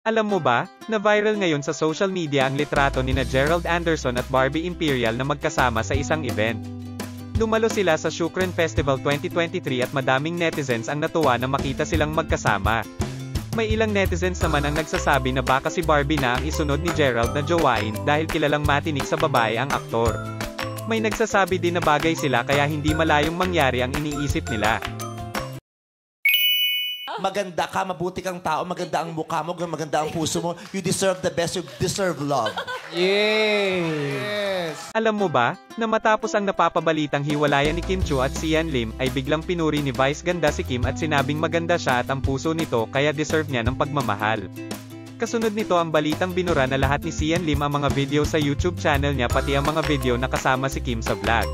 Alam mo ba, na viral ngayon sa social media ang litrato nina Gerald Anderson at Barbie Imperial na magkasama sa isang event. Dumalo sila sa Shukran Festival 2023 at madaming netizens ang natuwa na makita silang magkasama. May ilang netizens naman ang nagsasabi na baka si Barbie na ang isunod ni Gerald na jowain dahil kilalang matinik sa babae ang aktor. May nagsasabi din na bagay sila kaya hindi malayong mangyari ang iniisip nila. Maganda ka, mabuti kang tao, maganda ang mukha mo, maganda ang puso mo. You deserve the best, you deserve love. Yes! Alam mo ba, na matapos ang napapabalitang hiwalayan ni Kim Chiu at Sian Lim, ay biglang pinuri ni Vice ganda si Kim at sinabing maganda siya at ang puso nito kaya deserve niya ng pagmamahal. Kasunod nito ang balitang binura na lahat ni Sian Lim ang mga video sa YouTube channel niya pati ang mga video na kasama si Kim sa vlog.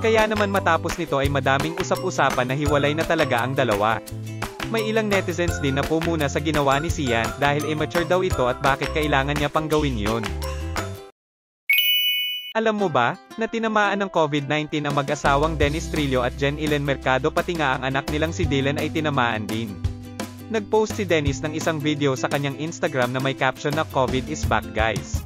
Kaya naman matapos nito ay madaming usap-usapan na hiwalay na talaga ang dalawa. May ilang netizens din na pumuna sa ginawa ni Sian dahil immature daw ito at bakit kailangan niya pang gawin yun. Alam mo ba, na tinamaan ng COVID-19 ang mag-asawang Dennis Trillo at Jen Ellen Mercado pati nga ang anak nilang si Dylan ay tinamaan din. Nag-post si Dennis ng isang video sa kanyang Instagram na may caption na "COVID is back guys".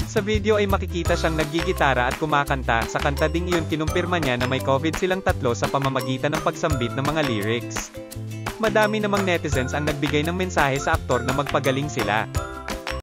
Sa video ay makikita siyang naggigitara at kumakanta, sa kanta ding iyon kinumpirma niya na may COVID silang tatlo sa pamamagitan ng pagsambit ng mga lyrics. Madami namang netizens ang nagbigay ng mensahe sa aktor na magpagaling sila.